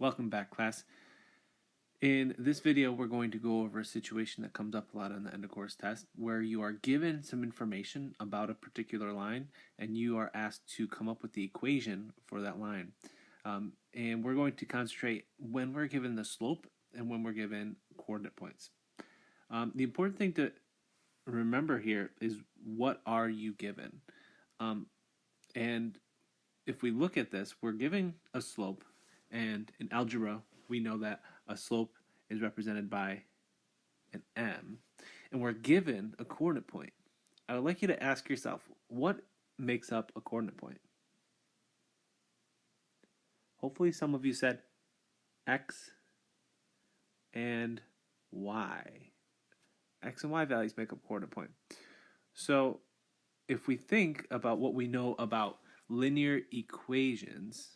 Welcome back, class. In this video, we're going to go over a situation that comes up a lot on the end of course test where you are given some information about a particular line and you are asked to come up with the equation for that line. And we're going to concentrate when we're given the slope and when we're given coordinate points. The important thing to remember here is what are you given? And if we look at this, we're giving a slope, and in algebra, we know that a slope is represented by an m, and we're given a coordinate point. I would like you to ask yourself, what makes up a coordinate point? Hopefully some of you said x and y. X and y values make up a coordinate point. So if we think about what we know about linear equations,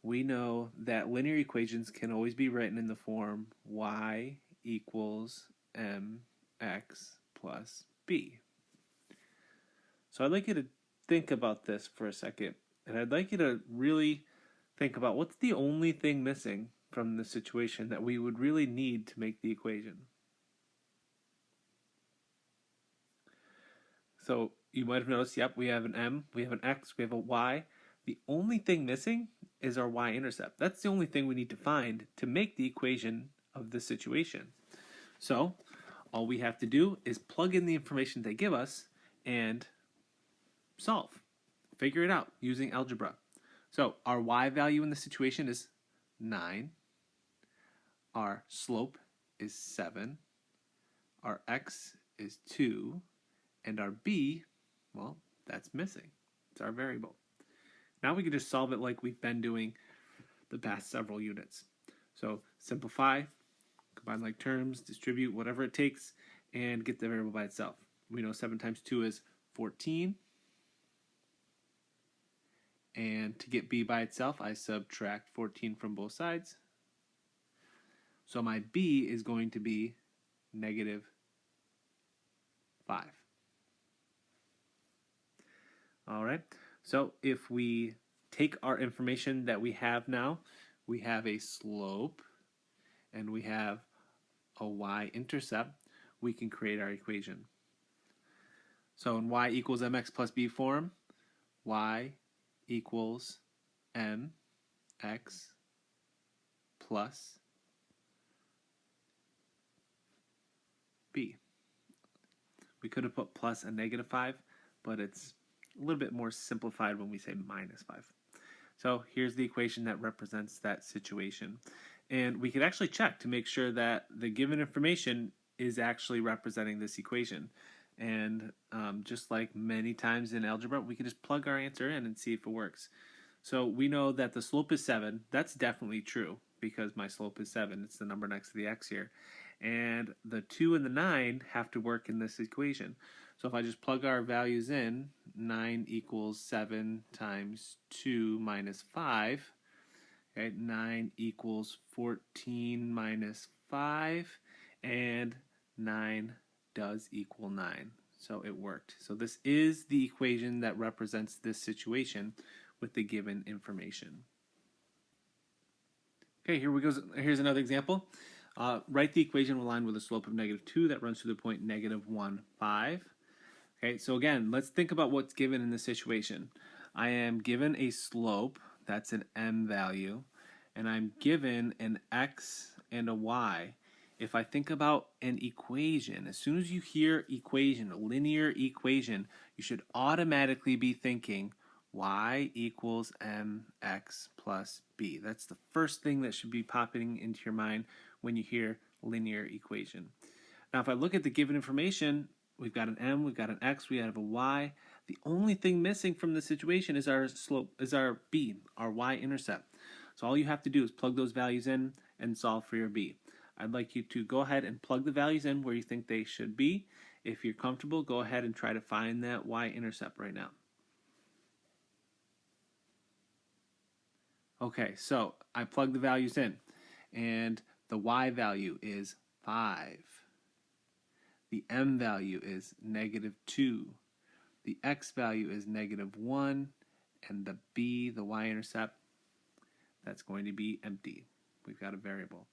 we know that linear equations can always be written in the form y equals mx plus b. So I'd like you to think about this for a second, and I'd like you to really think about what's the only thing missing from the situation that we would really need to make the equation. So you might have noticed, yep, we have an m, we have an x, we have a y. The only thing missing is our y-intercept. That's the only thing we need to find to make the equation of the situation. So all we have to do is plug in the information they give us and solve. Figure it out using algebra. So our y value in the situation is 9. Our slope is 7. Our x is 2. And our b, well, that's missing. It's our variable. Now we can just solve it like we've been doing the past several units. So simplify, combine like terms, distribute, whatever it takes, and get the variable by itself. We know 7 times 2 is 14. And to get b by itself, I subtract 14 from both sides. So my b is going to be negative 5. All right, so if we take our information that we have now, we have a slope and we have a y-intercept, we can create our equation. So in y equals mx plus b form, y equals mx plus b. We could have put plus a negative 5, but it's a little bit more simplified when we say minus 5. So here's the equation that represents that situation. And we could actually check to make sure that the given information is actually representing this equation. And just like many times in algebra, we can just plug our answer in and see if it works. So we know that the slope is 7. That's definitely true because my slope is 7. It's the number next to the x here. And the 2 and the 9 have to work in this equation. So if I just plug our values in, 9 equals 7 times 2 minus 5. Okay, 9 equals 14 minus 5. And 9 does equal 9. So it worked. So this is the equation that represents this situation with the given information. Okay, here we go. Here's another example. Write the equation aligned with a slope of negative 2 that runs through the point negative 1, 5. Okay, so again, let's think about what's given in this situation. I am given a slope, that's an m value, and I'm given an x and a y. If I think about an equation, as soon as you hear equation, a linear equation, you should automatically be thinking y equals mx plus b. That's the first thing that should be popping into your mind when you hear linear equation. Now, if I look at the given information, we've got an m, we've got an x, we have a y. The only thing missing from the situation is our slope, is our b, our y-intercept. So all you have to do is plug those values in and solve for your b. I'd like you to go ahead and plug the values in where you think they should be. If you're comfortable, go ahead and try to find that y-intercept right now. Okay, so I plug the values in, and the y value is 5. The m value is negative 2. The x value is negative 1. And the b, the y-intercept, that's going to be empty. We've got a variable.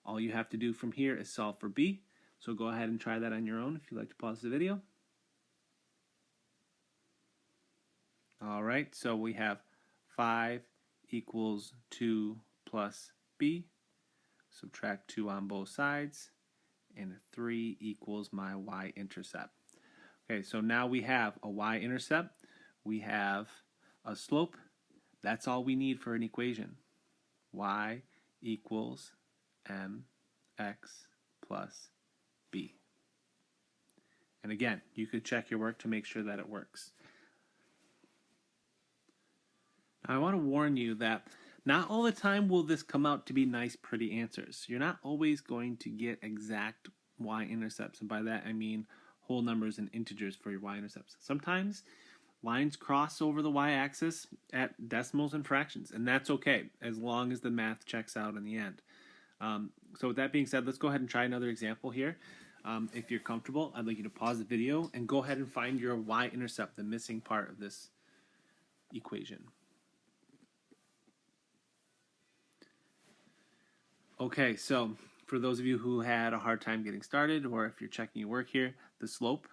All you have to do from here is solve for b. So go ahead and try that on your own if you'd like to pause the video. All right, so we have 5 equals 2 plus b. Subtract 2 on both sides. And 3 equals my y-intercept. Okay, so now we have a y-intercept. We have a slope. That's all we need for an equation. Y equals mx plus b. And again, you could check your work to make sure that it works. Now, I want to warn you that not all the time will this come out to be nice, pretty answers. You're not always going to get exact y-intercepts, and by that I mean whole numbers and integers for your y-intercepts. Sometimes lines cross over the y-axis at decimals and fractions, and that's okay as long as the math checks out in the end. So with that being said, let's go ahead and try another example here. If you're comfortable, I'd like you to pause the video and go ahead and find your y-intercept, the missing part of this equation. Okay, so for those of you who had a hard time getting started, or if you're checking your work here, the slope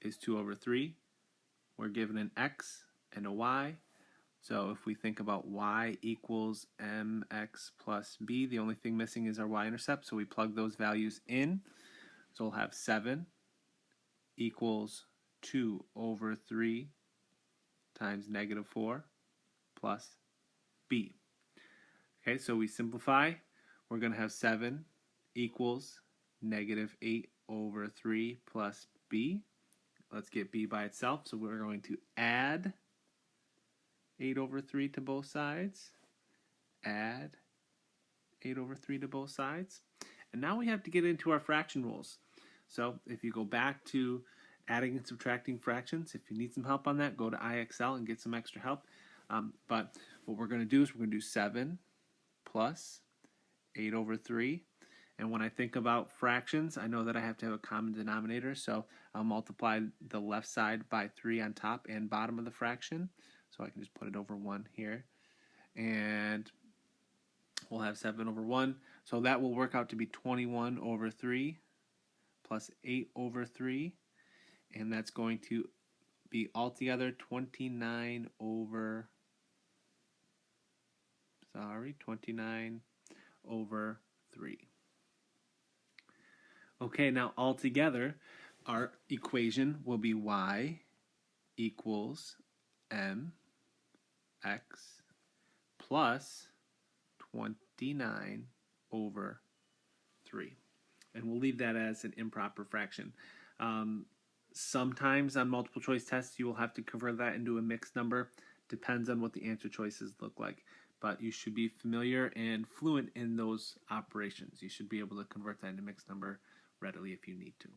is 2 over 3. We're given an x and a y. So if we think about y equals mx plus b, the only thing missing is our y-intercept, so we plug those values in. So we'll have 7 equals 2 over 3 times negative 4 plus b. Okay, so we simplify. We're going to have 7 equals negative 8 over 3 plus b. Let's get b by itself. So we're going to add 8 over 3 to both sides. Add 8 over 3 to both sides. And now we have to get into our fraction rules. So if you go back to adding and subtracting fractions, if you need some help on that, go to IXL and get some extra help. But what we're going to do is we're going to do 7 plus 8 over 3. And when I think about fractions, I know that I have to have a common denominator, so I'll multiply the left side by 3 on top and bottom of the fraction. So I can just put it over 1 here. And we'll have 7 over 1. So that will work out to be 21 over 3 plus 8 over 3. And that's going to be altogether 29 over 3. Okay, now altogether, our equation will be y equals mx plus 29 over 3. And we'll leave that as an improper fraction. Sometimes on multiple choice tests, you will have to convert that into a mixed number. Depends on what the answer choices look like. But you should be familiar and fluent in those operations. You should be able to convert that into mixed number readily if you need to.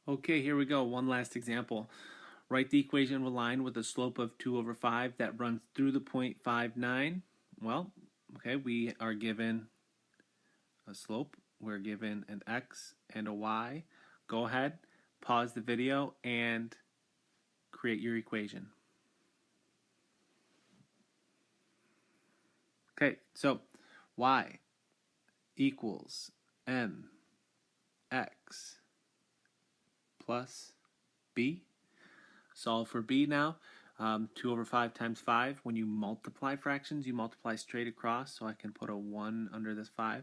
Okay, here we go. One last example. Write the equation of a line with a slope of 2 over 5 that runs through the point 5,9. Well, okay, we are given a slope. We're given an x and a y. Go ahead, pause the video, and create your equation. Okay, so y equals mx plus b. Solve for b now. 2 over 5 times 5. When you multiply fractions, you multiply straight across, so I can put a 1 under this 5.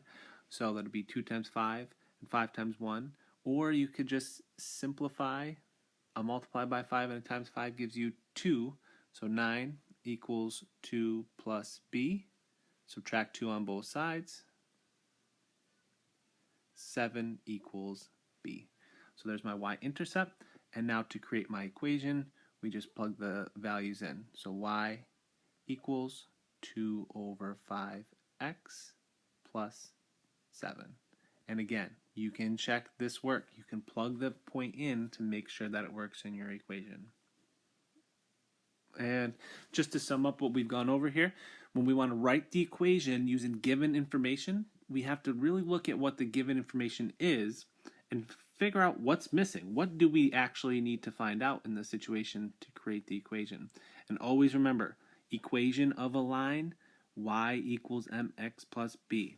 So that would be 2 times 5 and 5 times 1. Or you could just simplify. A multiply by 5 and a times 5 gives you 2. So 9 equals 2 plus b. Subtract 2 on both sides. 7 equals b. So there's my y-intercept. And now to create my equation, we just plug the values in. So y equals 2 over 5x plus 7. And again, you can check this work. You can plug the point in to make sure that it works in your equation. And just to sum up what we've gone over here, when we want to write the equation using given information, we have to really look at what the given information is and figure out what's missing. What do we actually need to find out in the situation to create the equation? And always remember, equation of a line y equals mx plus b.